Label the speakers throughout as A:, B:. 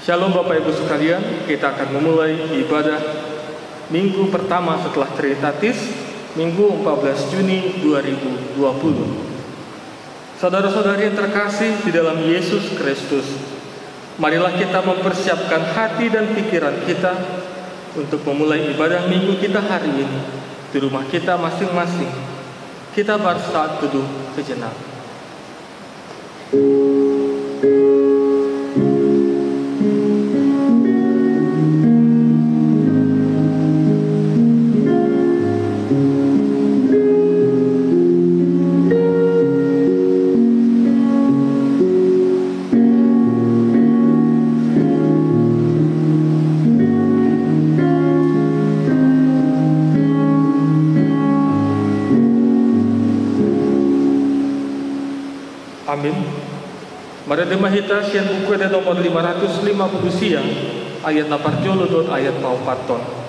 A: Shalom Bapak Ibu sekalian, kita akan memulai ibadah minggu pertama setelah Trinitatis, Minggu 14 Juni 2020. Saudara-saudari yang terkasih di dalam Yesus Kristus, marilah kita mempersiapkan hati dan pikiran kita untuk memulai ibadah minggu kita hari ini di rumah kita masing-masing. Kita bersaat teduh sejenak. Amin. Mari demahita sian buku ada nomor 550 siang ayat 80 ayat 4.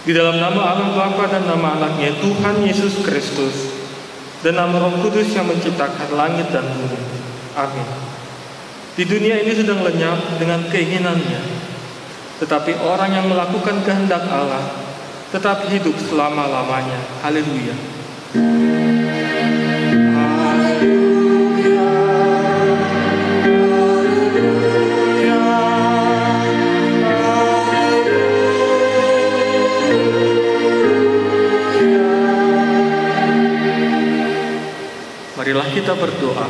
A: Di dalam nama Allah Bapa dan nama Anaknya Tuhan Yesus Kristus dan nama Roh Kudus yang menciptakan langit dan bumi. Amin. Di dunia ini sedang lenyap dengan keinginannya, tetapi orang yang melakukan kehendak Allah tetap hidup selama-lamanya. Haleluya. Marilah kita berdoa.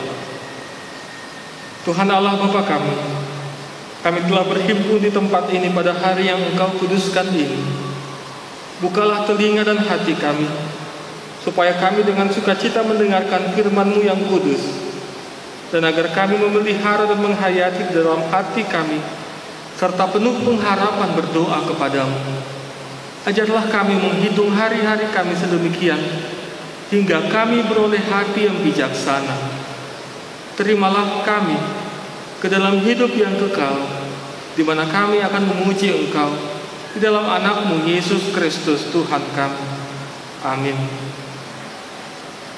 A: Tuhan Allah Bapa kami telah berhimpun di tempat ini pada hari yang Engkau kuduskan ini. Bukalah telinga dan hati kami, supaya kami dengan sukacita mendengarkan firman-Mu yang kudus, dan agar kami memelihara dan menghayati di dalam hati kami, serta penuh pengharapan berdoa kepadamu. Ajarlah kami menghitung hari-hari kami sedemikian, hingga kami beroleh hati yang bijaksana. Terimalah kami ke dalam hidup yang kekal, di mana kami akan memuji Engkau di dalam Anak-Mu Yesus Kristus Tuhan kami. Amin.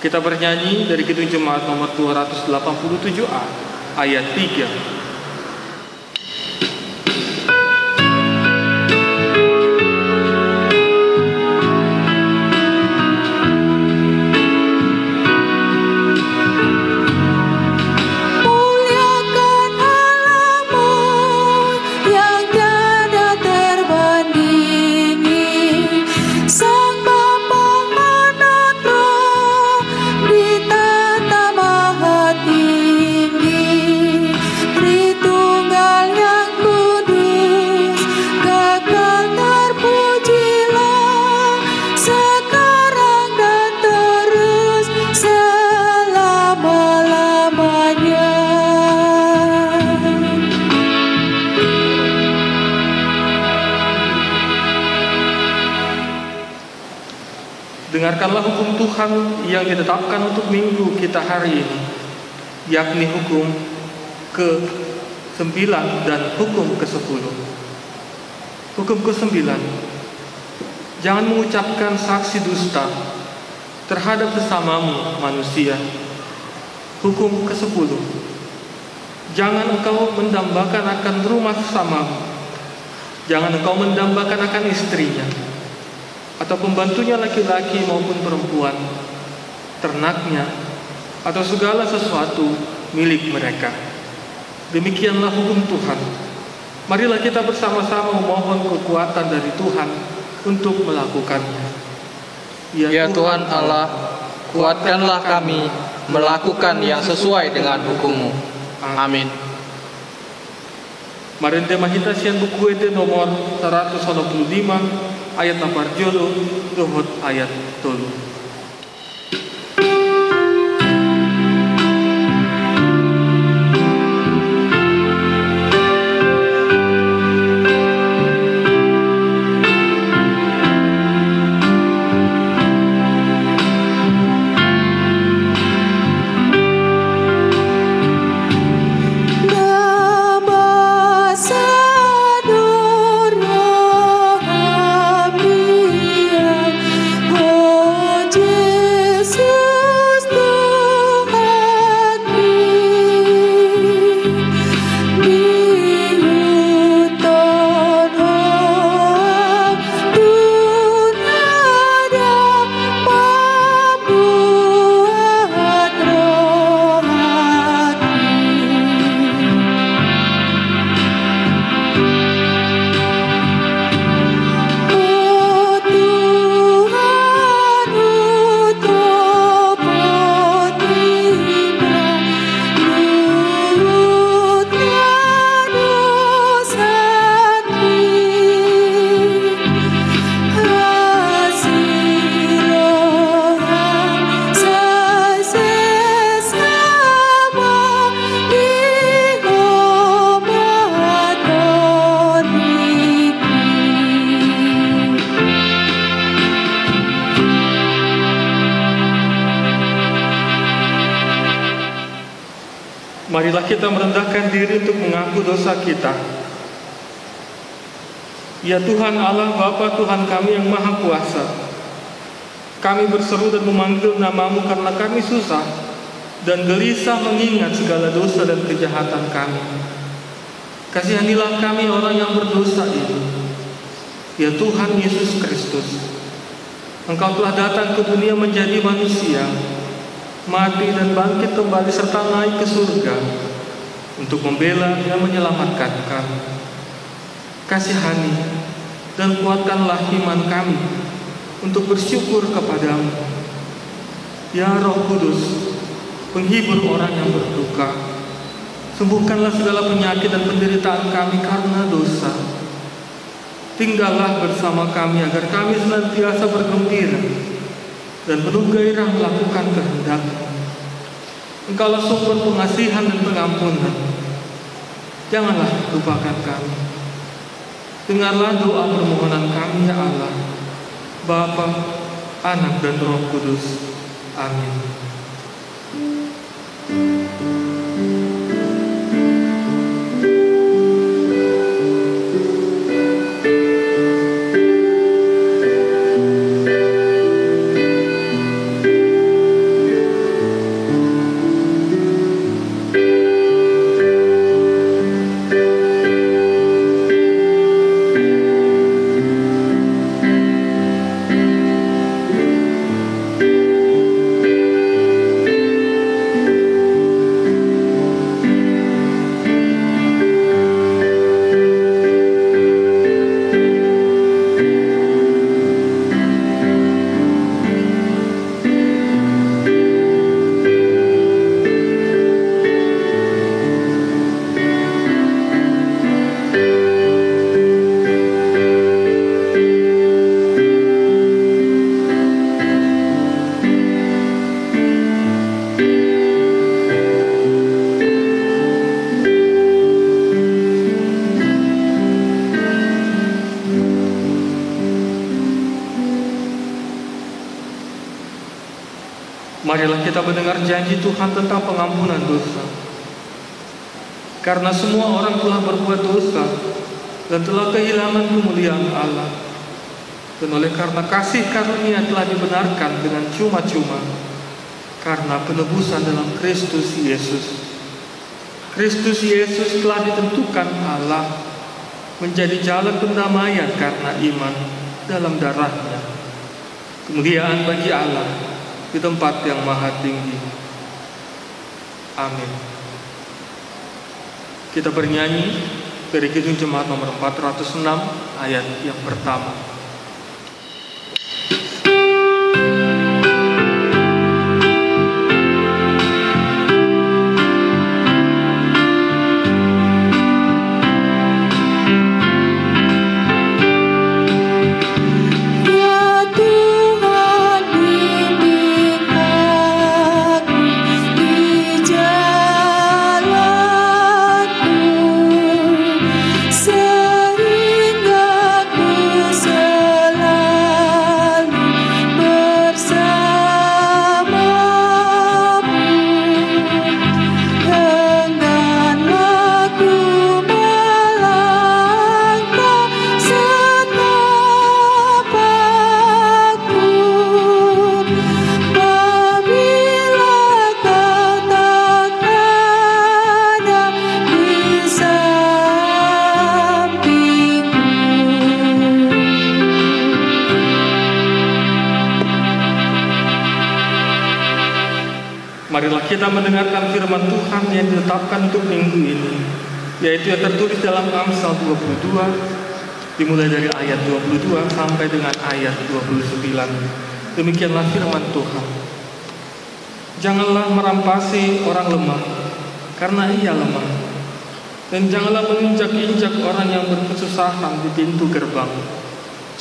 A: Kita bernyanyi dari Kidung Jemaat nomor 287A ayat 3.
B: Tinggi
A: Dengarkanlah hukum Tuhan yang ditetapkan untuk minggu kita hari ini, yakni hukum ke-9 dan hukum ke-10. Hukum ke-9, jangan mengucapkan saksi dusta terhadap sesamamu manusia. Hukum ke-10, jangan engkau mendambakan akan rumah sesamamu. Jangan engkau mendambakan akan istrinya, atau pembantunya laki-laki maupun perempuan, ternaknya, atau segala sesuatu milik mereka. Demikianlah hukum Tuhan. Marilah kita bersama-sama memohon kekuatan dari Tuhan untuk melakukannya.
B: Ya Tuhan Allah, kuatkanlah kami melakukan yang sesuai dengan hukum-Mu. Amin.
A: Marende mahita sian buku ete nomor 185 ayat nomor jolo luhut ayat tolu. Marilah kita merendahkan diri untuk mengaku dosa kita. Ya Tuhan Allah, Bapa Tuhan kami yang Maha Kuasa, kami berseru dan memanggil nama-Mu karena kami susah dan gelisah mengingat segala dosa dan kejahatan kami. Kasihanilah kami orang yang berdosa itu. Ya Tuhan Yesus Kristus, Engkau telah datang ke dunia menjadi manusia, mati dan bangkit kembali serta naik ke surga untuk membela dan menyelamatkan kami. Kasihani dan kuatkanlah iman kami untuk bersyukur kepadamu. Ya Roh Kudus, penghibur orang yang berduka, sembuhkanlah segala penyakit dan penderitaan kami karena dosa. Tinggallah bersama kami agar kami senantiasa bergembira dan penuh gairah melakukan kehendak-Mu. Engkaulah sumber pengasihan dan pengampunan. Janganlah lupakan kami. Dengarlah doa permohonan kami ya Allah, Bapa, Anak dan Roh Kudus. Amin. Marilah kita mendengar janji Tuhan tentang pengampunan dosa. Karena semua orang telah berbuat dosa dan telah kehilangan kemuliaan Allah, dan oleh karena kasih karunia telah dibenarkan dengan cuma-cuma karena penebusan dalam Kristus Yesus. Kristus Yesus telah ditentukan Allah menjadi jalan pendamaian karena iman dalam darah-Nya. Kemuliaan bagi Allah di tempat yang maha tinggi. Amin. Kita bernyanyi dari Kidung Jemaat nomor 406 ayat yang pertama. Marilah kita mendengarkan firman Tuhan yang ditetapkan untuk minggu ini, yaitu yang tertulis dalam Amsal 22, dimulai dari ayat 22 sampai dengan ayat 29. Demikianlah firman Tuhan. Janganlah merampasi orang lemah, karena ia lemah, dan janganlah menginjak-injak orang yang berkesusahan di pintu gerbang.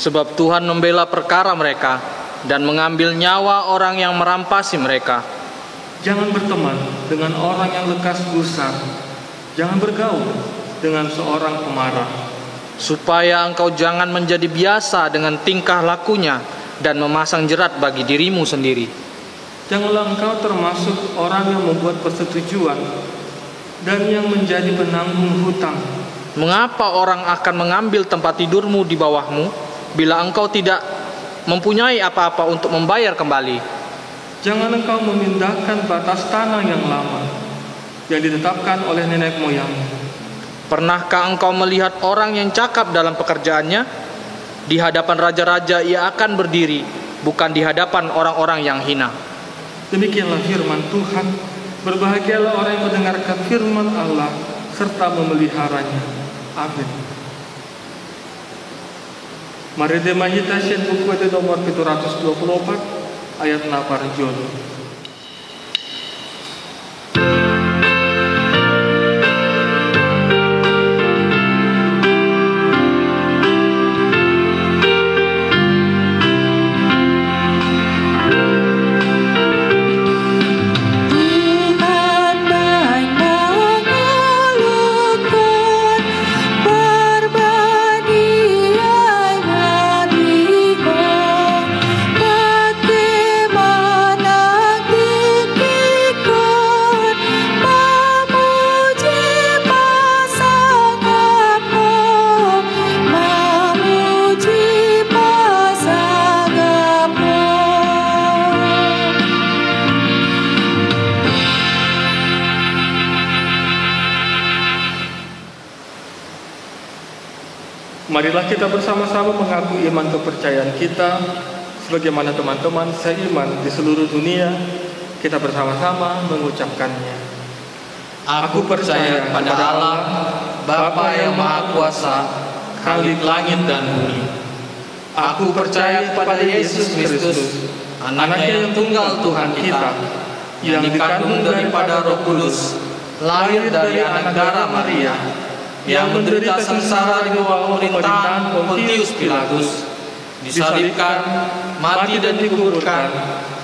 B: Sebab Tuhan membela perkara mereka dan mengambil nyawa orang yang merampasi mereka.
A: Jangan berteman dengan orang yang lekas gusar. Jangan bergaul dengan seorang pemarah.
B: Supaya engkau jangan menjadi biasa dengan tingkah lakunya dan memasang jerat bagi dirimu sendiri.
A: Janganlah engkau termasuk orang yang membuat persetujuan dan yang menjadi penanggung hutang.
B: Mengapa orang akan mengambil tempat tidurmu di bawahmu bila engkau tidak mempunyai apa-apa untuk membayar kembali?
A: Jangan engkau memindahkan batas tanah yang lama yang ditetapkan oleh nenek moyang.
B: Pernahkah engkau melihat orang yang cakap dalam pekerjaannya? Di hadapan raja-raja ia akan berdiri, bukan di hadapan orang-orang yang hina.
A: Demikianlah firman Tuhan. Berbahagialah orang yang mendengarkan firman Allah serta memeliharanya. Amin. Mari demahita sien buku itu nomor 724 ayat 6 Jono. Marilah kita bersama-sama mengaku iman kepercayaan kita sebagaimana teman-teman seiman di seluruh dunia kita bersama-sama mengucapkannya.
B: Aku percaya pada Allah, Bapa yang Maha Kuasa, Khalik langit dan bumi. Aku percaya kepada Yesus Kristus, Anaknya yang tunggal Tuhan kita, yang dikandung daripada Roh Kudus, lahir dari anak darah Maria, yang menderita sengsara di bawah pemerintahan Pontius Pilatus, disalibkan, mati dan dikuburkan,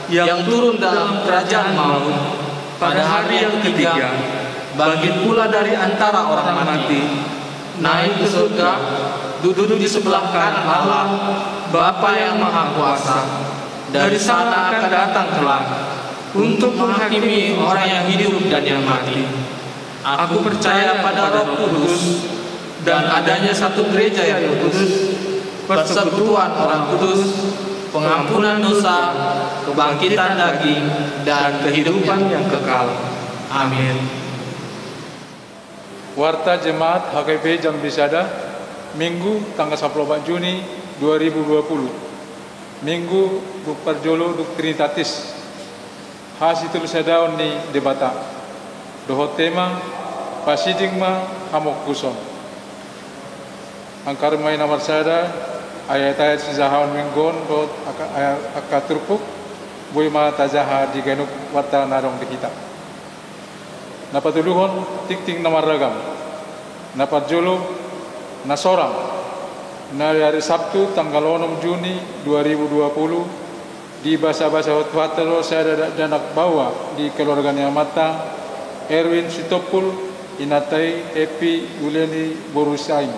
B: yang turun dalam kerajaan maut, pada hari yang ketiga, bangkit pula dari antara orang mati, naik ke surga, duduk di sebelah kanan Allah, Bapa yang Maha Kuasa. Dari sana akan datang kelak untuk menghakimi orang yang hidup dan yang mati. Aku percaya pada Roh Kudus dan adanya satu gereja yang kudus, persekutuan orang kudus, pengampunan dosa, kebangkitan daging, dan kehidupan yang kekal. Amin.
C: Warta Jemaat HKP Jambi Sada, Minggu tanggal 14 Juni 2020. Minggu Duk Parjolo Duk Trinitatis. Hasitul sadaon ni debata. Doho tema pasidingma hamok kuson. Angkar may nomor sada ayat-ayat sijahon minggon dot akaturpuk boy ma tajaha di genuk warta narong di kita. Napatuluhon tik-tik nomor ragam. Napatjolo nasorang na hari Sabtu tanggal 6 Juni 2020 di basa-basa hotwatero saya danak bawa di keluarganya mata Erwin Sitopul Inatai Epi Uleni Borusain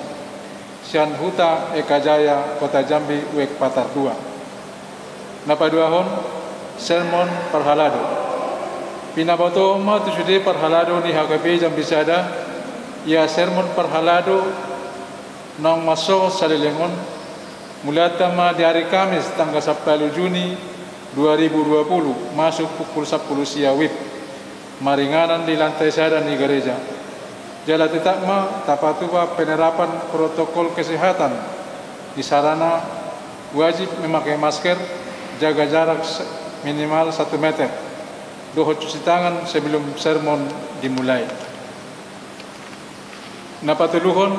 C: Sian Huta Eka Jaya Kota Jambi Wek Patar 2. Napaduahon sermon Parhalado Pinabato ma tusude Parhalado ni HKP Jambi Sada ya sermon Parhalado nang maso salilengon mulata ma di hari Kamis tanggal 10 Juni 2020 masuk pukul 10 siang WIB maringanan di lantai sada di gereja. Jala tetap ma tapatuba penerapan protokol kesehatan di sarana wajib memakai masker, jaga jarak minimal 1 meter, doho cuci tangan sebelum sermon dimulai. Napatuluhon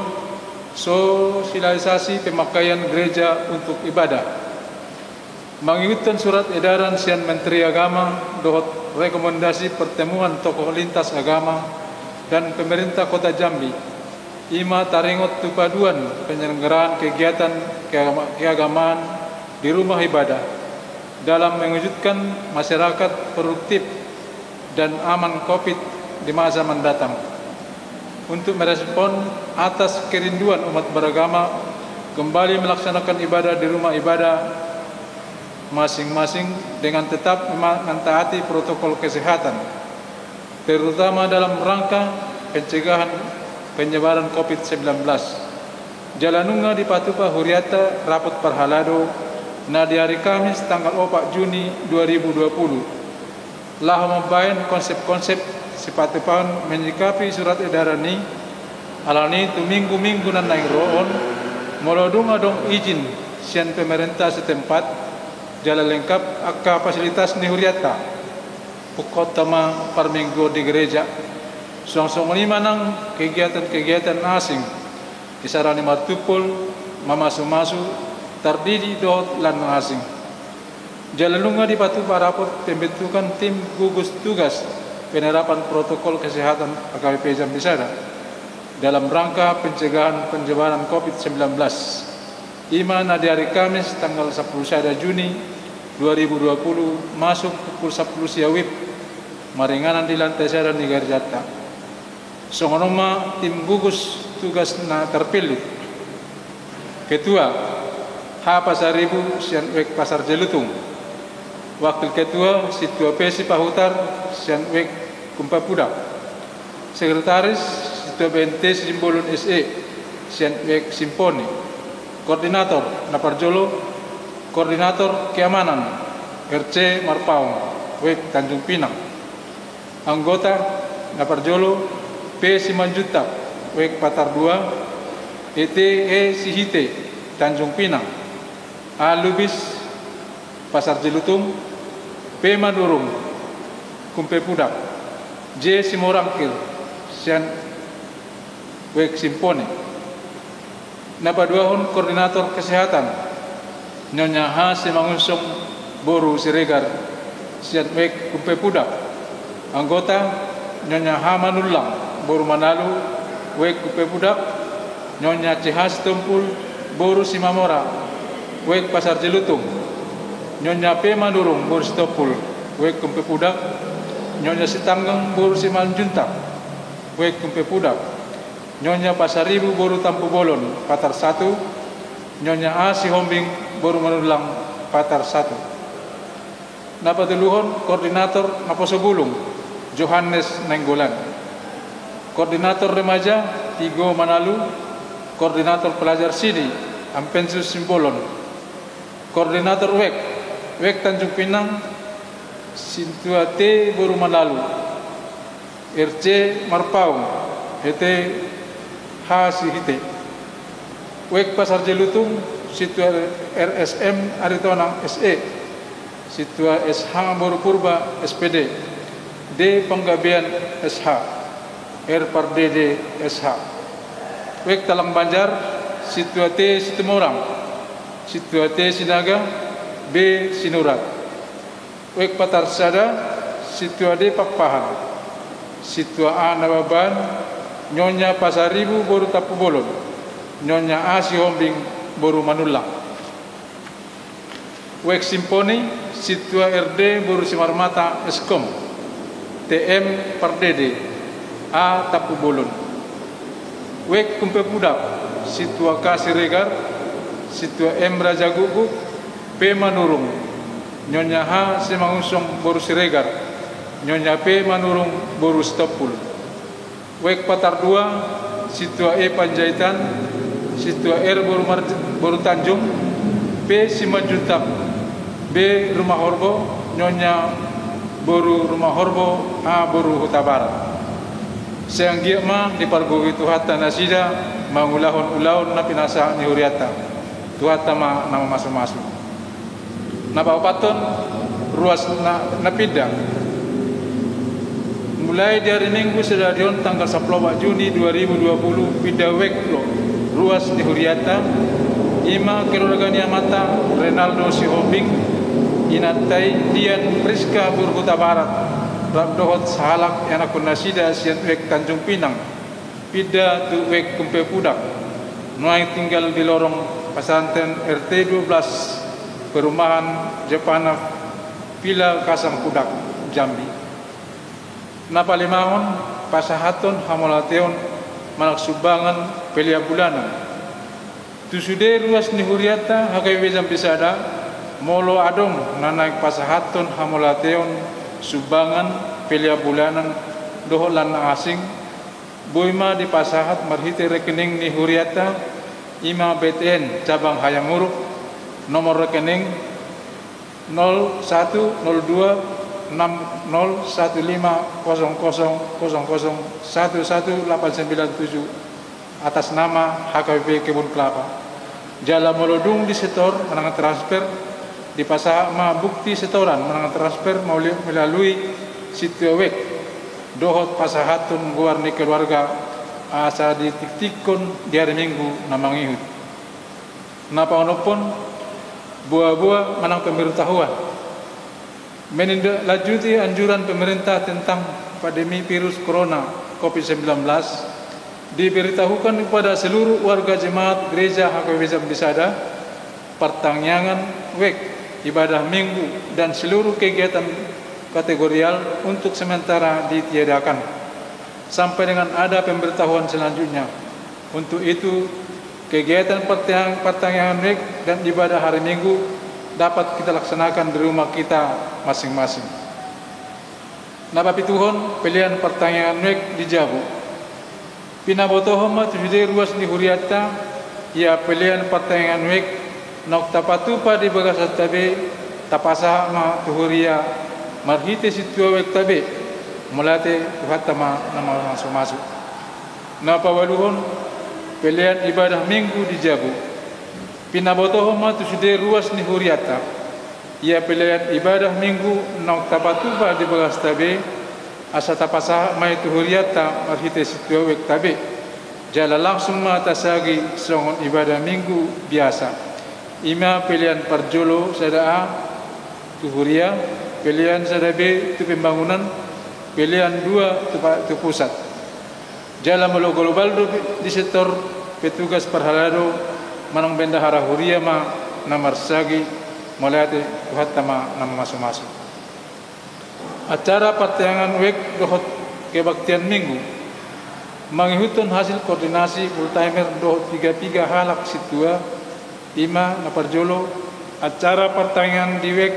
C: sosialisasi pemakaian gereja untuk ibadah. Mengikutkan surat edaran Sian Menteri Agama dohot rekomendasi pertemuan tokoh lintas agama dan pemerintah Kota Jambi ima taringot tupaduan penyelenggaraan kegiatan keagamaan di rumah ibadah dalam mewujudkan masyarakat produktif dan aman COVID di masa mendatang. Untuk merespon atas kerinduan umat beragama kembali melaksanakan ibadah di rumah ibadah masing-masing dengan tetap mentaati protokol kesehatan, terutama dalam rangka pencegahan penyebaran COVID-19. Jalanunga di Patupa Huriata Rapot Parhalado na di hari Kamis tanggal 4 Juni 2020 lah membayan konsep-konsep sepatupan menyikapi surat edaran ni alani tu minggu-minggu nan naik roon molodung adong izin sian pemerintah setempat jalan lengkap akka fasilitas ni Huriata pukot tama par minggu di gereja song-song lima nang kegiatan-kegiatan asing kisarani matupul mamasu-masu terdiri dohot lan asing. Jalanunga di Patupa rapot pembentukan tim gugus tugas penerapan protokol kesehatan HKP Jambi Sada dalam rangka pencegahan penyebaran COVID-19. Ima na di hari Kamis tanggal 10 Juni 2020 masuk pukul 10 siang WIB maringanan di lantai sada di Garjata. Songonoma tim gugus tugas na terpilih. Ketua H Pasaribu Sian Wek Pasar Jelutung. Wakil Ketua Situa Pesi Pahutar Sian Wek Kumpa Pudak. Sekretaris Situa BNT Simbolon SE Sian Wek Simponi. Koordinator Naparjolo Koordinator Keamanan RC Marpaung Wek Tanjung Pinang. Anggota Naparjolo P Simanjuta Wek Patar 2 ETE Sihite Tanjung Pinang. A Lubis Pasar Jelutung. P Madurung Kumpe Pudak. J Simorangkil Sian Wek Simpone. Napaduahon Koordinator Kesehatan Nyonya H Simangunsong Boru Siregar Sian Wek Kumpe Pudak. Anggota Nyonya H Manulang Boru Manalu Wek Kumpe Pudak. Nyonya CH Tumpul Boru Simamora Wek Pasar Jelutung. Nyonya P Madurung Boru Sitopul Wek Kumpe Pudak. Nyonya Sitanggang Boru Simanjuntak Wek Kumpe Pudak. Nyonya Pasaribu Boru Tampu Bolon Patar 1. Nyonya A Sihombing Boru Manulang Patar 1. Napatuluhon koordinator Maposo Bulung Johannes Nenggolan. Koordinator remaja Tigo Manalu. Koordinator pelajar Sidi Ampensus Simbolon. Koordinator WEK Tanjung Pinang Sintua T Boru Manalu. RC Marpaung Hete Hasihite. WEK Pasar Jelutung Situa RSM Aritonang SE. Situa SH Boru Purba SPD. D Penggabean SH. R Pardede SH. WEK Talang Banjar Situa T Situmorang. Situa T Sinaga B Sinurat. WEK Patarsada Situa D Pakpahan. Situa A Nababan Nyonya Pasaribu Boru Tapu Bolon. Nyonya A Sihombing Boru Manulang. WEK Simponi Situa RD Boru Simarmata Eskom. TM Pardede A Tapu Bolon. WEK Kumpe Pudak Situa K Siregar. Situa M Raja Guguk P Manurung. Nyonya H Semangusong Boru Siregar. Nyonya P Manurung Boru Stopul. WEK Patar 2 Situa E Panjaitan. Situa R Boru Tanjung. P Simanjuntak. B Rumah Horbo. Nyonya Boru Rumah Horbo A Boru Huta Barat. Seang giama di pargogi tuhata nasida mangulahon ulaon na pinasa ni huriata tuhata ma nama masuk-masuk napapaton ruas na pidang mulai dari minggu sedadion tanggal 10 Juni 2020 pida weklo ruas ni huriata ima keluarganya mata Renaldo Sihombing inatai Dian Priska Burhuta Barat Rabdohot Sahalak yang aku nasida sian WEK Tanjung Pinang pida tu WEK Kumpe Pudak nuai tinggal di lorong pesantren RT 12 perumahan Jepana Villa Kasang Pudak Jambi. Napalimahon pasahaton hamolateon malak subangan pelia bulanan tusude ruas ni huriata hakai wezam bisada molo adong nanaik pasahaton hamolateon subangan pelia bulanan doholan asing boima di pasahat marhite rekening ni huriata ima BTN cabang Hayam Muruk nomor rekening 0102 601500001189 atas nama HKBP Kebun Kelapa. Jala melodung di setor menang transfer di pasar ma bukti setoran menang transfer melalui Situa WEK dohot pasahatun guarni keluarga asa ditiktikon di hari Minggu namangihut napa onopon buah-buah menang pemberitahuan menindaklanjuti anjuran pemerintah tentang pandemi virus corona COVID-19 diberitahukan kepada seluruh warga jemaat gereja HKBP Bisada pertangyangan WEK ibadah minggu dan seluruh kegiatan kategorial untuk sementara ditiadakan sampai dengan ada pemberitahuan selanjutnya. Untuk itu kegiatan pertangyangan WEK dan ibadah hari Minggu dapat kita laksanakan di rumah kita masing-masing. Napa pituhon pilihan pertangyangan WEK di Jabu. Pinabotohoma tujude ruas di huriata ia pilihan pertangyangan WEK nok tapatupa di bagasat tabe tapasa ma tuhuria marhite Situa WEK tabe mulate tuhatama nama masuk napa waluhon pilihan ibadah minggu di Jabu pinabotohoma tujude ruas ni huriata ia pilihan ibadah minggu nok tapatupa di bagas tabe asa tapasa ma tuhuriata marhite Situa WEK tabe jala langsung ma tasagi songon ibadah minggu biasa. Ima pilihan Parjolo sada A tu Huria, pilihan sada B tu pembangunan, pilihan 2 tu pusat. Jala melo global di sektor petugas perhalado manang bendahara Huria ma namarsagi molate tuhatama nama masuk-masuk. Acara pertangyangan WEK dohot kebaktian minggu mengihutun hasil koordinasi full timer dohot 33 halak Situa Ima Naparjolo acara pertangyangan di WEK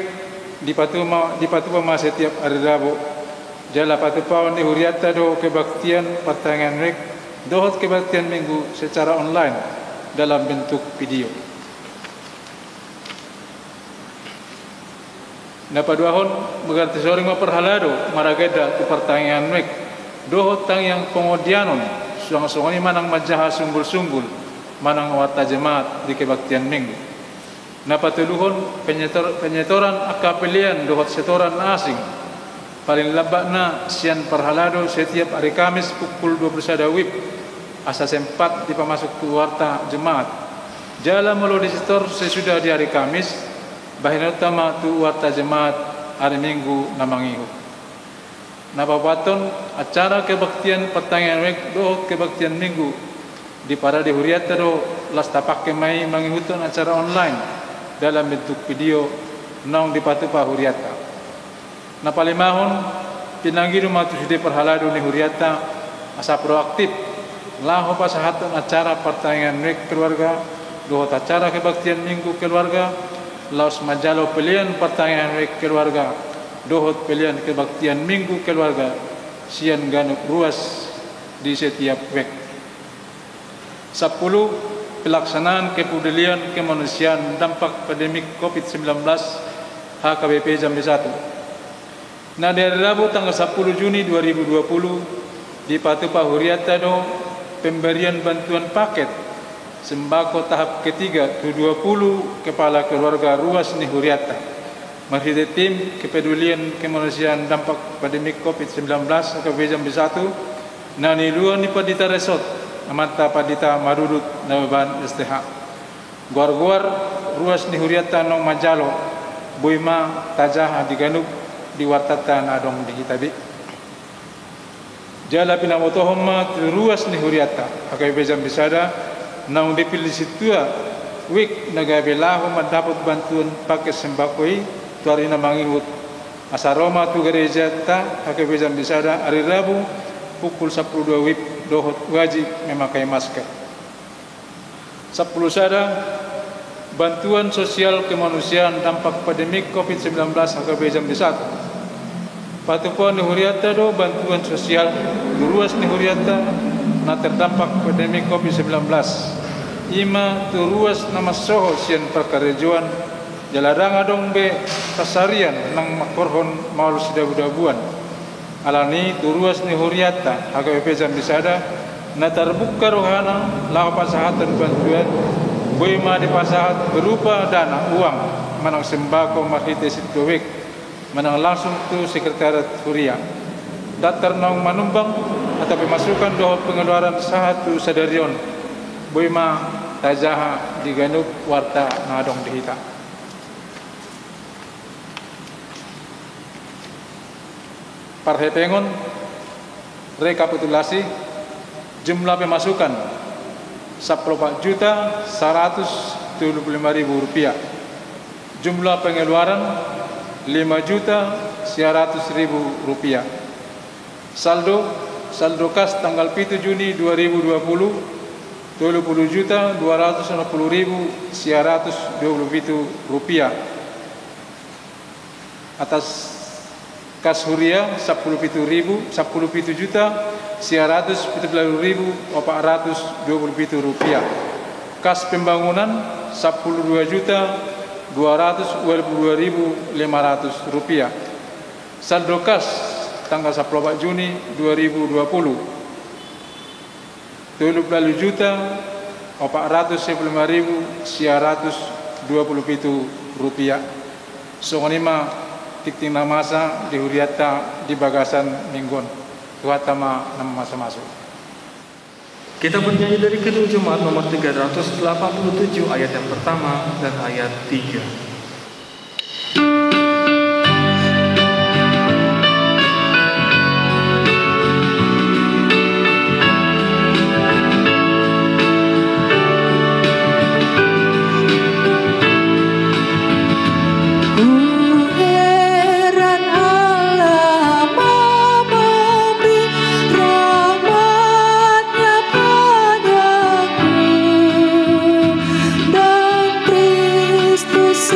C: di patuma setiap hari Rabu. Jala patupawan di huriata do kebaktian pertanyaan rek dohot kebaktian minggu secara online dalam bentuk video. Napaduahon mengerti soring maperhalado marageda tu pertanyaan rek dohot tang yang pengodianon suang-suang manang majaha sunggul-sunggul manang wata jemaat di kebaktian minggu. Napatuluhon penyetoran akapelian dohot setoran asing paling labakna sian perhalado setiap hari Kamis pukul 21 WIB asa sempat dipamasuk ke warta jemaat. Jala melo disitor sesudah di hari Kamis bahin utama tu warta jemaat hari Minggu namangihu. Napapaton acara kebaktian pertanyaan wek do kebaktian Minggu di para di huriata do las tapak kemai mangihutun acara online dalam bentuk video nong di patupa huriata. Napalimahon pinanggi rumah tu sudah perhalado ni huriata asa proaktif laho pasahatan acara pertanyaan rek keluarga dohot acara kebaktian Minggu keluarga laos majalo pilihan pertanyaan rek keluarga dohot pilihan kebaktian Minggu keluarga sian ganuk ruas di setiap wek. 10. Pelaksanaan kepedulian kemanusiaan dampak pandemik COVID-19 HKBP Jambi 1. Nah, dari Rabu tanggal 10 Juni 2020 di Patupa Huriata do pemberian bantuan paket sembako tahap ketiga ke 20 kepala keluarga ruas ni Huriata. Mahdi tim kepedulian kemanusiaan dampak pandemik COVID-19 HKBP Jambi 1 nani luan ni Padita Resort amata Padita Marudut Nababan STH. Guar-guar ruas ni Huriata nong Majalo Boima Tajaha di Ganuk di wartatan adong di hitabi. Jala pinamotohoma ruas ni huriata HKBP Jambi Sada nang dipilih situa wik nagabelahu mendapat bantuan paket sembakoi tuari na mangihut asaroma tu gereja ta HKBP Jambi Sada hari Rabu pukul 12 WIB dohot wajib memakai masker. 10 Sada bantuan sosial kemanusiaan dampak pandemik COVID-19 HKBP Jambi 1. Patupuan ni huriata do bantuan sosial ruas ni huriata na terdampak pandemik COVID-19. Ima tu ruas nama soho sian perkarejuan jaladang adong be kasarian nang makorhon maul sidabu-dabuan. Alani tu ruas ni huriata HKBP Jambi Sada na terbuka rohana lau pasahatan bantuan boima di pasahat berupa dana uang manang sembako mahite situwek manang langsung tu sekretariat Huria datar nong manumbang atau pemasukan dohot pengeluaran satu sadarion boima tajaha di Ganuk warta nadong dihita. Parhepengon rekapitulasi jumlah pemasukan 14.175.000 rupiah. Jumlah pengeluaran 5.900.000 rupiah. Saldo kas tanggal 7 Juni 2020 20.260.127 rupiah. Atas kas Huria 17.117.427 rupiah. Kas pembangunan 12.222.500 rupiah. Saldo kas tanggal 14 Juni 2020 12.411.127 rupiah. Songonima tikting namasa di huriata di bagasan minggon tuatama nama masa masuk.
A: Kita bernyanyi dari Kidung Jemaat nomor 387 ayat yang pertama dan ayat 3.
D: Kristus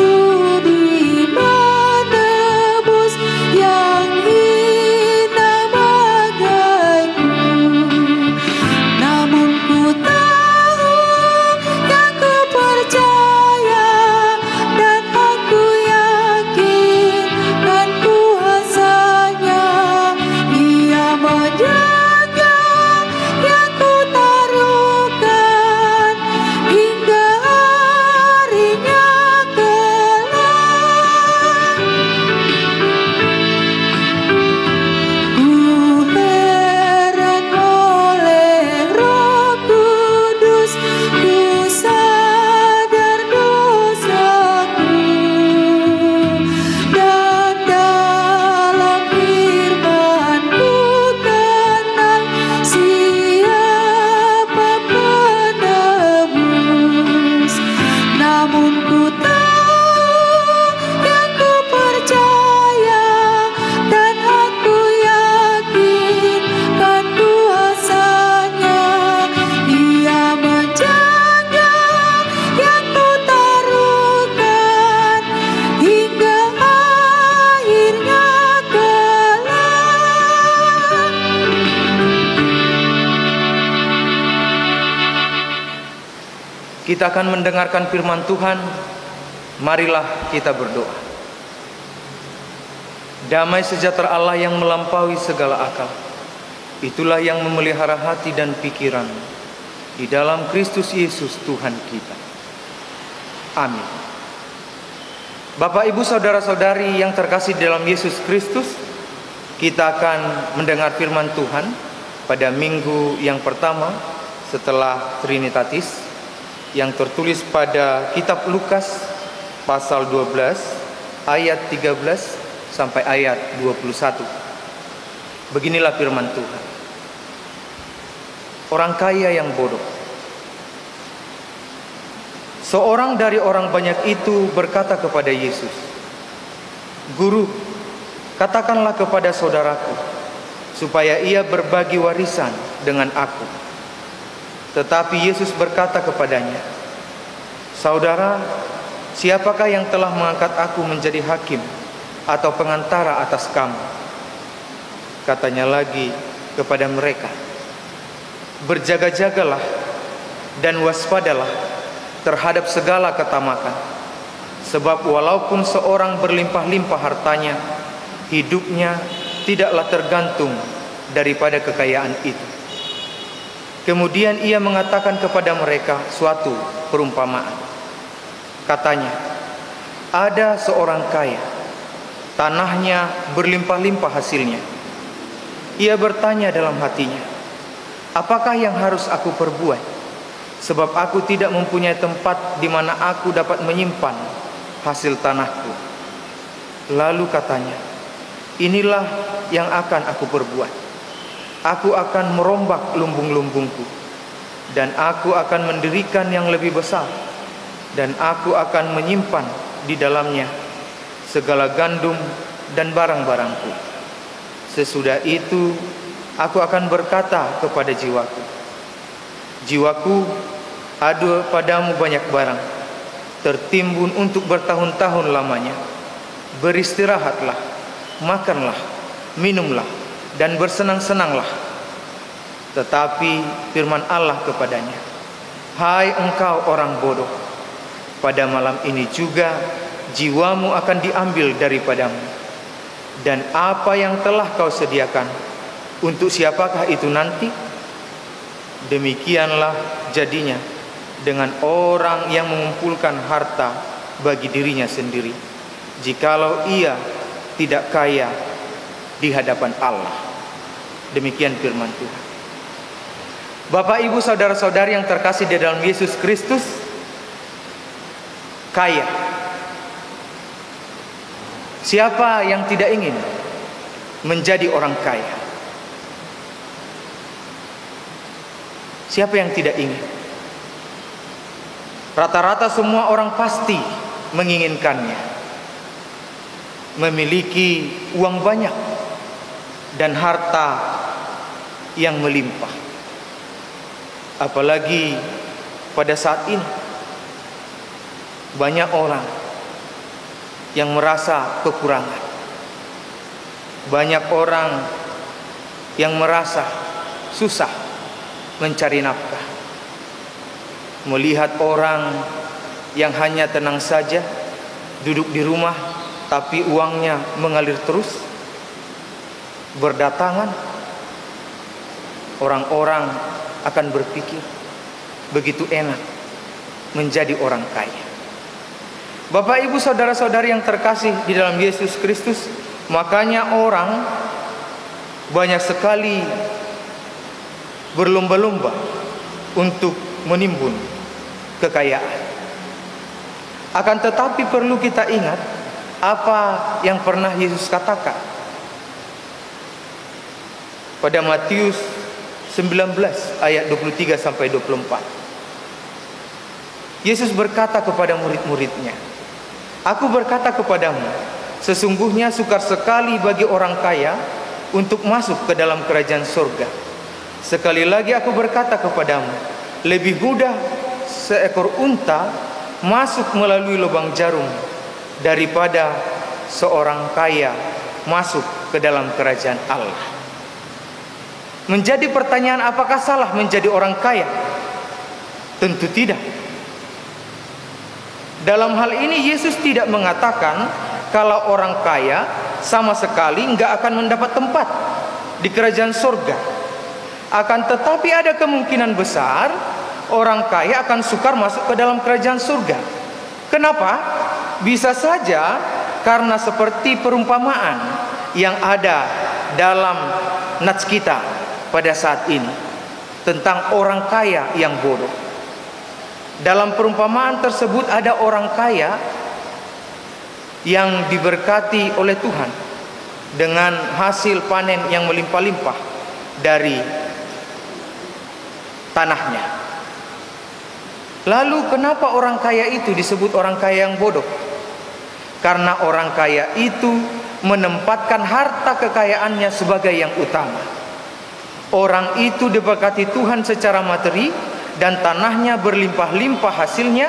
D: Kita akan mendengarkan firman Tuhan. Marilah kita berdoa. Damai sejahtera Allah yang melampaui segala akal, itulah yang memelihara hati dan pikiran di dalam Kristus Yesus Tuhan kita. Amin. Bapak, Ibu, saudara-saudari yang terkasih di dalam Yesus Kristus, kita akan mendengar firman Tuhan pada minggu yang pertama setelah Trinitatis, yang tertulis pada kitab Lukas pasal 12 ayat 13 sampai ayat 21. Beginilah firman Tuhan. Orang kaya yang bodoh. Seorang dari orang banyak itu berkata kepada Yesus, "Guru, katakanlah kepada saudaraku supaya ia berbagi warisan dengan aku." Tetapi Yesus berkata kepadanya, "Saudara, siapakah yang telah mengangkat aku menjadi hakim atau pengantara atas kamu?" Katanya lagi kepada mereka, "Berjaga-jagalah dan waspadalah terhadap segala ketamakan. Sebab walaupun seorang berlimpah-limpah hartanya, hidupnya tidaklah tergantung daripada kekayaan itu." Kemudian ia mengatakan kepada mereka suatu perumpamaan. Katanya, "Ada seorang kaya, tanahnya berlimpah-limpah hasilnya. Ia bertanya dalam hatinya, 'Apakah yang harus aku perbuat? Sebab aku tidak mempunyai tempat di mana aku dapat menyimpan hasil tanahku.' Lalu katanya, 'Inilah yang akan aku perbuat. Aku akan merombak lumbung-lumbungku, dan aku akan mendirikan yang lebih besar, dan aku akan menyimpan di dalamnya segala gandum dan barang-barangku. Sesudah itu aku akan berkata kepada jiwaku, jiwaku, ada padamu banyak barang, tertimbun untuk bertahun-tahun lamanya. Beristirahatlah, makanlah, minumlah, dan bersenang-senanglah.' Tetapi firman Allah kepadanya, 'Hai engkau orang bodoh, pada malam ini juga jiwamu akan diambil daripadamu. Dan apa yang telah kau sediakan, untuk siapakah itu nanti?' Demikianlah jadinya dengan orang yang mengumpulkan harta bagi dirinya sendiri, jikalau ia tidak kaya di hadapan Allah." Demikian firman Tuhan. Bapak, Ibu, saudara-saudari yang terkasih di dalam Yesus Kristus, kaya. Siapa yang tidak ingin menjadi orang kaya? Siapa yang tidak ingin? Rata-rata semua orang pasti menginginkannya. Memiliki uang banyak dan harta yang melimpah. Apalagi pada saat ini banyak orang yang merasa kekurangan. Banyak orang yang merasa susah mencari nafkah. Melihat orang yang hanya tenang saja duduk di rumah, tapi uangnya mengalir terus berdatangan, orang-orang akan berpikir begitu enak menjadi orang kaya. Bapak, Ibu, saudara-saudari yang terkasih di dalam Yesus Kristus, makanya orang banyak sekali berlomba-lomba untuk menimbun kekayaan. Akan tetapi perlu kita ingat apa yang pernah Yesus katakan pada Matius 19 ayat 23 sampai 24. Yesus berkata kepada murid-muridnya, "Aku berkata kepadamu, sesungguhnya sukar sekali bagi orang kaya untuk masuk ke dalam kerajaan surga. Sekali lagi aku berkata kepadamu, lebih mudah seekor unta masuk melalui lubang jarum daripada seorang kaya masuk ke dalam kerajaan Allah." Menjadi pertanyaan, apakah salah menjadi orang kaya? Tentu tidak. Dalam hal ini Yesus tidak mengatakan kalau orang kaya sama sekali nggak akan mendapat tempat di kerajaan surga. Akan tetapi ada kemungkinan besar orang kaya akan sukar masuk ke dalam kerajaan surga. Kenapa? Bisa saja karena seperti perumpamaan yang ada dalam nats kita pada saat ini tentang orang kaya yang bodoh. Dalam perumpamaan tersebut ada orang kaya yang diberkati oleh Tuhan dengan hasil panen yang melimpah-limpah dari tanahnya. Lalu kenapa orang kaya itu disebut orang kaya yang bodoh? Karena orang kaya itu menempatkan harta kekayaannya sebagai yang utama. Orang itu diberkati Tuhan secara materi dan tanahnya berlimpah-limpah hasilnya.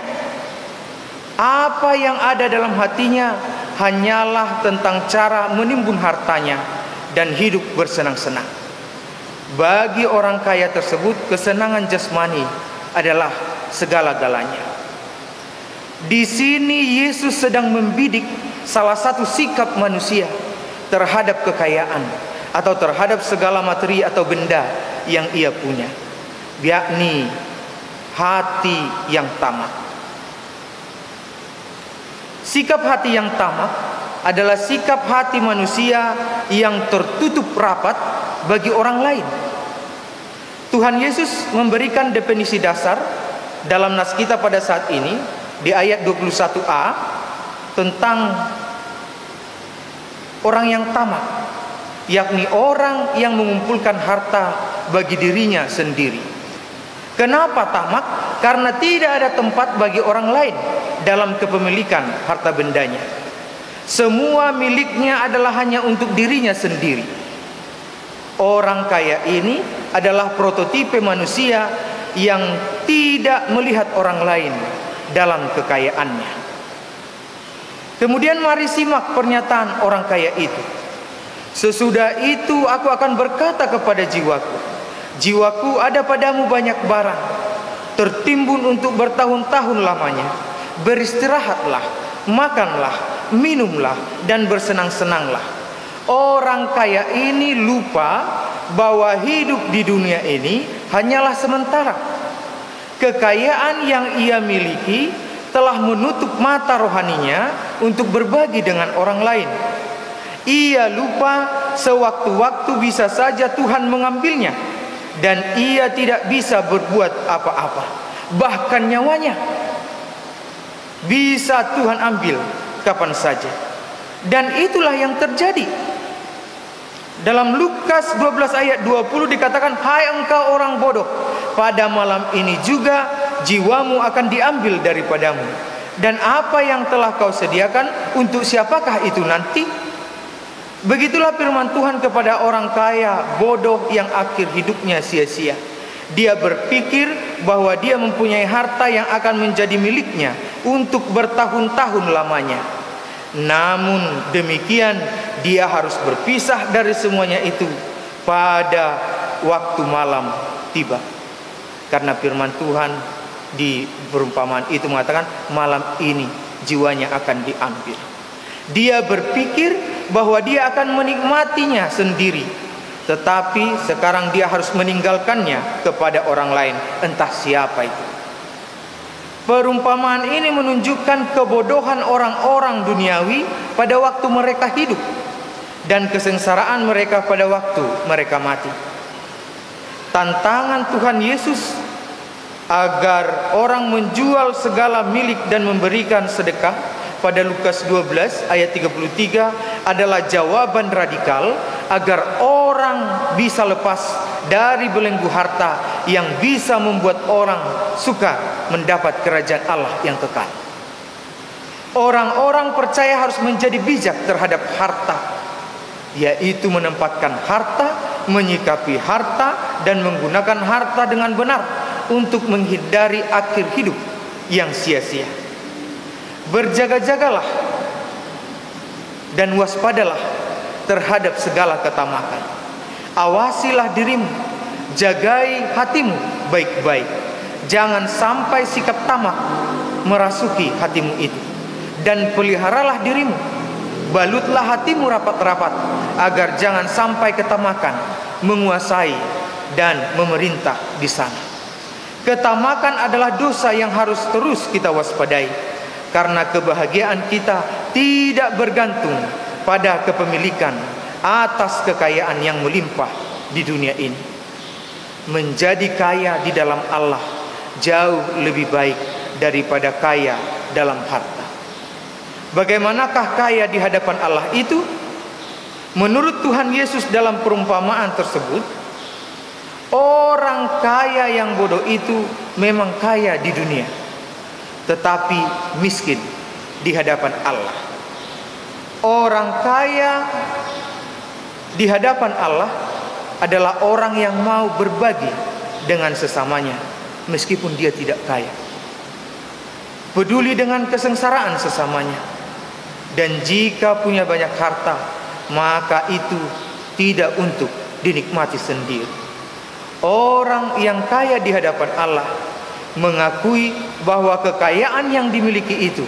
D: Apa yang ada dalam hatinya hanyalah tentang cara menimbun hartanya dan hidup bersenang-senang. Bagi orang kaya tersebut, kesenangan jasmani adalah segala-galanya. Di sini Yesus sedang membidik salah satu sikap manusia terhadap kekayaan atau terhadap segala materi atau benda yang ia punya, yakni hati yang tamak. Sikap hati yang tamak adalah sikap hati manusia yang tertutup rapat bagi orang lain. Tuhan Yesus memberikan definisi dasar dalam nas kita pada saat ini di ayat 21a tentang orang yang tamak, yakni orang yang mengumpulkan harta bagi dirinya sendiri. Kenapa tamak? Karena tidak ada tempat bagi orang lain dalam kepemilikan harta bendanya. Semua miliknya adalah hanya untuk dirinya sendiri. Orang kaya ini adalah prototipe manusia yang tidak melihat orang lain dalam kekayaannya. Kemudian mari simak pernyataan orang kaya itu. Sesudah itu aku akan berkata kepada jiwaku, jiwaku ada padamu banyak barang, tertimbun untuk bertahun-tahun lamanya. Beristirahatlah, makanlah, minumlah, dan bersenang-senanglah. Orang kaya ini lupa bahwa hidup di dunia ini hanyalah sementara. Kekayaan yang ia miliki telah menutup mata rohaninya untuk berbagi dengan orang lain. Ia lupa sewaktu-waktu bisa saja Tuhan mengambilnya dan ia tidak bisa berbuat apa-apa. Bahkan nyawanya bisa Tuhan ambil kapan saja. Dan itulah yang terjadi. Dalam Lukas 12 ayat 20 dikatakan, hai engkau orang bodoh, pada malam ini juga jiwamu akan diambil daripadamu. Dan apa yang telah kau sediakan, untuk siapakah itu nanti? Begitulah firman Tuhan kepada orang kaya bodoh yang akhir hidupnya sia-sia. Dia berpikir bahwa dia mempunyai harta yang akan menjadi miliknya untuk bertahun-tahun lamanya. Namun demikian, dia harus berpisah dari semuanya itu pada waktu malam tiba. Karena firman Tuhan di perumpamaan itu mengatakan, malam ini jiwanya akan diambil. Dia berpikir bahwa dia akan menikmatinya sendiri, tetapi sekarang dia harus meninggalkannya kepada orang lain, entah siapa itu. Perumpamaan ini menunjukkan kebodohan orang-orang duniawi pada waktu mereka hidup dan kesengsaraan mereka pada waktu mereka mati. Tantangan Tuhan Yesus agar orang menjual segala milik dan memberikan sedekah pada Lukas 12 ayat 33 adalah jawaban radikal agar orang bisa lepas dari belenggu harta yang bisa membuat orang suka mendapat kerajaan Allah yang kekal. Orang-orang percaya harus menjadi bijak terhadap harta, yaitu menempatkan harta, menyikapi harta, dan menggunakan harta dengan benar untuk menghindari akhir hidup yang sia-sia. Berjaga-jagalah dan waspadalah terhadap segala ketamakan. Awasilah dirimu, jagai hatimu baik-baik. Jangan sampai sikap tamak merasuki hatimu itu. Dan peliharalah dirimu, balutlah hatimu rapat-rapat, agar jangan sampai ketamakan menguasai dan memerintah di sana. Ketamakan adalah dosa yang harus terus kita waspadai, karena kebahagiaan kita tidak bergantung pada kepemilikan atas kekayaan yang melimpah di dunia ini. Menjadi kaya di dalam Allah jauh lebih baik daripada kaya dalam harta. Bagaimanakah kaya di hadapan Allah itu? Menurut Tuhan Yesus dalam perumpamaan tersebut, orang kaya yang bodoh itu memang kaya di dunia, tetapi miskin di hadapan Allah. Orang kaya di hadapan Allah adalah orang yang mau berbagi dengan sesamanya meskipun dia tidak kaya, peduli dengan kesengsaraan sesamanya. Dan jika punya banyak harta, maka itu tidak untuk dinikmati sendiri. Orang yang kaya di hadapan Allah mengakui bahwa kekayaan yang dimiliki itu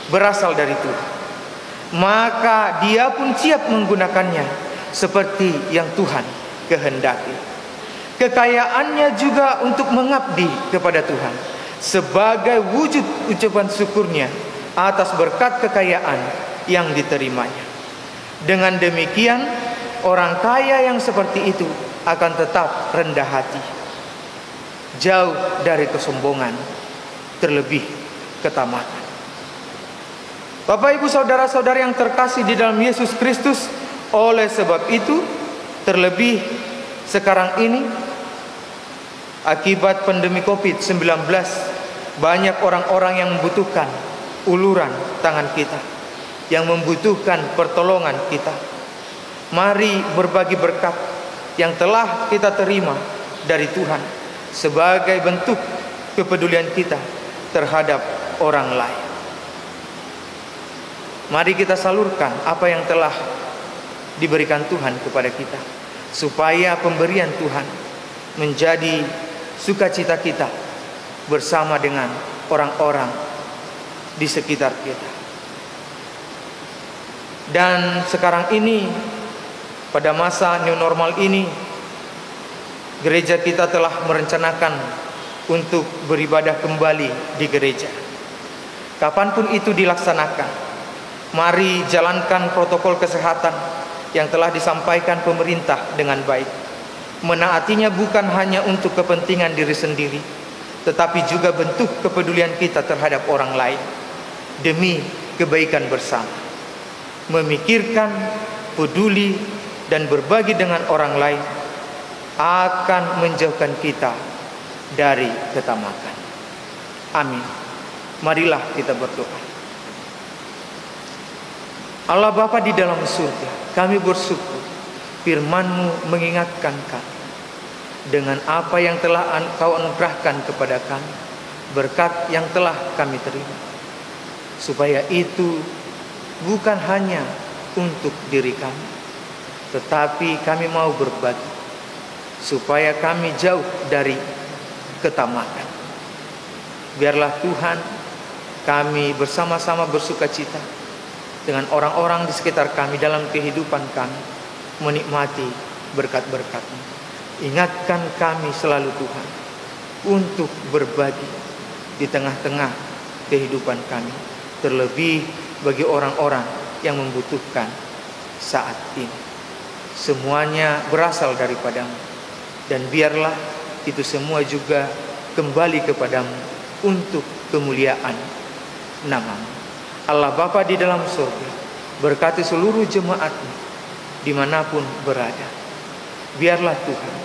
D: berasal dari Tuhan, maka dia pun siap menggunakannya seperti yang Tuhan kehendaki. Kekayaannya juga untuk mengabdi kepada Tuhan sebagai wujud ucapan syukurnya atas berkat kekayaan yang diterimanya. Dengan demikian, orang kaya yang seperti itu akan tetap rendah hati, jauh dari kesombongan, terlebih ketamakan. Bapak, Ibu, saudara-saudara yang terkasih di dalam Yesus Kristus, oleh sebab itu, terlebih sekarang ini, akibat pandemi COVID-19, banyak orang-orang yang membutuhkan uluran tangan kita, yang membutuhkan pertolongan kita. Mari berbagi berkat yang telah kita terima dari Tuhan sebagai bentuk kepedulian kita terhadap orang lain. Mari kita salurkan apa yang telah diberikan Tuhan kepada kita, supaya pemberian Tuhan menjadi sukacita kita bersama dengan orang-orang di sekitar kita. Dan sekarang ini, pada masa new normal ini, gereja kita telah merencanakan untuk beribadah kembali di gereja. Kapanpun itu dilaksanakan, mari jalankan protokol kesehatan yang telah disampaikan pemerintah dengan baik. Menaatinya bukan hanya untuk kepentingan diri sendiri, tetapi juga bentuk kepedulian kita terhadap orang lain demi kebaikan bersama. Memikirkan, peduli, dan berbagi dengan orang lain akan menjauhkan kita dari ketamakan. Amin. Marilah kita berdoa. Allah Bapa di dalam surga, kami bersyukur firman-Mu mengingatkan kami dengan apa yang telah Engkau anugerahkan kepada kami, berkat yang telah kami terima, supaya itu bukan hanya untuk diri kami, tetapi kami mau berbagi, supaya kami jauh dari ketamakan. Biarlah Tuhan, kami bersama-sama bersukacita dengan orang-orang di sekitar kami dalam kehidupan kami, menikmati berkat-berkat-Mu. Ingatkan kami selalu Tuhan, untuk berbagi di tengah-tengah kehidupan kami, terlebih bagi orang-orang yang membutuhkan saat ini. Semuanya berasal daripada-Mu, dan biarlah itu semua juga kembali kepadamu untuk kemuliaan nama-Mu. Allah Bapa di dalam surga, berkati seluruh jemaat-Mu dimanapun berada. Biarlah Tuhan,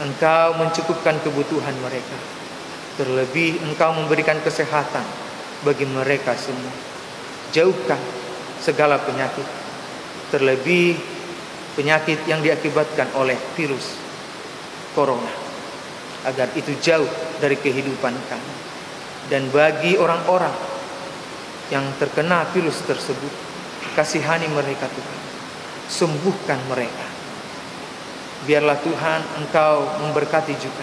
D: Engkau mencukupkan kebutuhan mereka, terlebih Engkau memberikan kesehatan bagi mereka semua. Jauhkan segala penyakit, terlebih penyakit yang diakibatkan oleh virus corona, agar itu jauh dari kehidupan kami. Dan bagi orang-orang yang terkena virus tersebut, kasihani mereka Tuhan, sembuhkan mereka. Biarlah Tuhan Engkau memberkati juga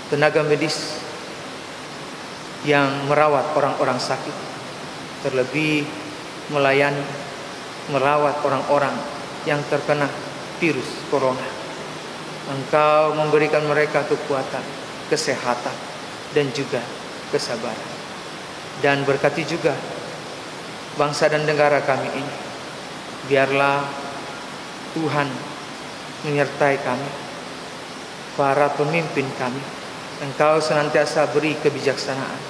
D: tenaga medis yang merawat orang-orang sakit, terlebih merawat orang-orang yang terkena virus corona. Engkau memberikan mereka kekuatan, kesehatan, dan juga kesabaran. Dan berkati juga bangsa dan negara kami ini. Biarlah Tuhan menyertai kami, para pemimpin kami. Engkau senantiasa beri kebijaksanaan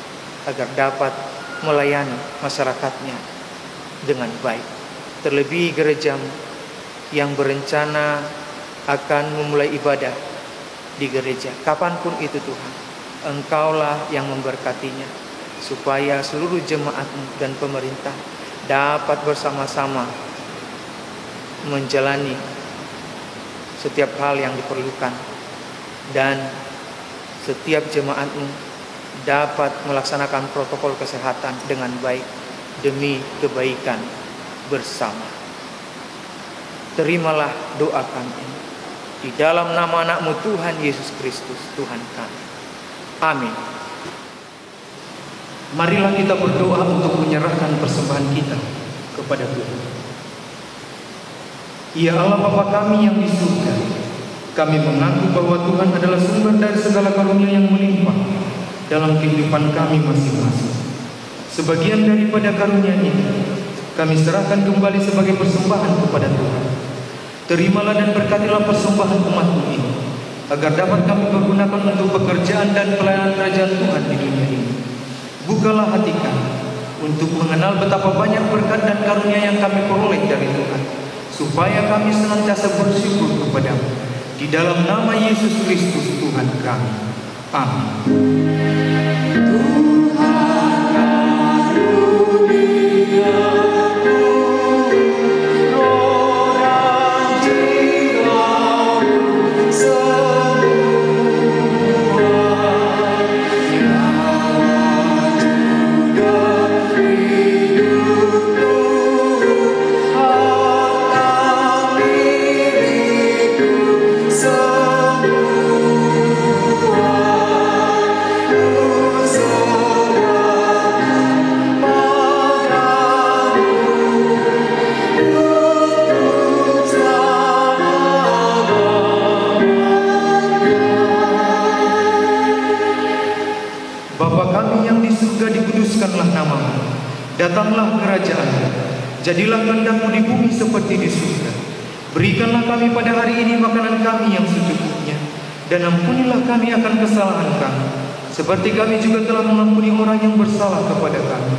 D: agar dapat melayani masyarakatnya dengan baik. Terlebih gerejamu yang berencana akan memulai ibadah di gereja, kapanpun itu Tuhan, Engkaulah yang memberkatinya, supaya seluruh jemaatmu dan pemerintah dapat bersama-sama menjalani setiap hal yang diperlukan, dan setiap jemaatmu dapat melaksanakan protokol kesehatan dengan baik demi kebaikan bersama. Terimalah doa kami ini di dalam nama anak-Mu Tuhan Yesus Kristus, Tuhan kami. Amin. Marilah kita berdoa untuk menyerahkan persembahan kita kepada Tuhan. Ya Allah Bapa kami yang di surga, kami mengaku bahwa Tuhan adalah sumber dari segala karunia yang melimpah dalam kehidupan kami masing-masing. Sebagian daripada karunia ini kami serahkan kembali sebagai persembahan kepada Tuhan. Terimalah dan berkatilah persembahan umat-Mu ini, agar dapat kami pergunakan untuk pekerjaan dan pelayanan kerajaan Tuhan di dunia ini. Bukalah hati kami untuk mengenal betapa banyak berkat dan karunia yang kami peroleh dari Tuhan, supaya kami senantiasa bersyukur kepada-Mu. Di dalam nama Yesus Kristus Tuhan kami. Amin. Datanglah kerajaan-Mu, jadilah kehendak-Mu di bumi seperti di surga. Berikanlah kami pada hari ini makanan kami yang secukupnya, dan ampunilah kami akan kesalahan kami, seperti kami juga telah mengampuni orang yang bersalah kepada kami.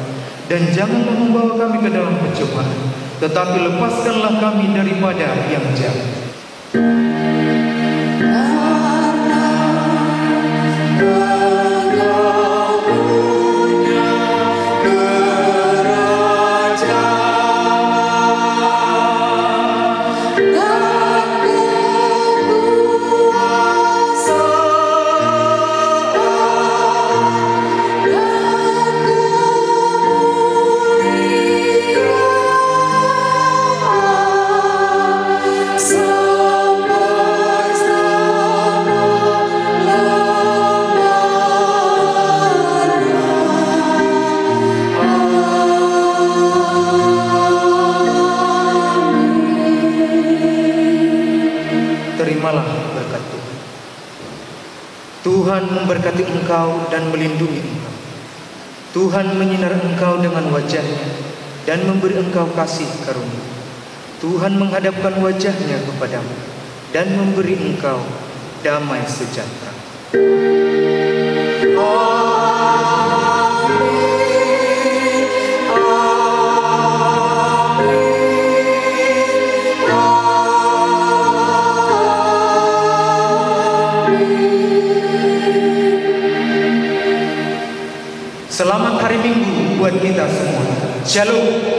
D: Dan janganlah membawa kami ke dalam pencobaan, tetapi lepaskanlah kami daripada yang jahat. Terimalah berkat Tuhan. Tuhan memberkati engkau dan melindungi engkau. Tuhan menyinari engkau dengan wajah-Nya dan memberi engkau kasih karunia. Tuhan menghadapkan wajah-Nya kepadamu dan memberi engkau damai sejahtera. Selamat hari Minggu buat kita semua. Shalom.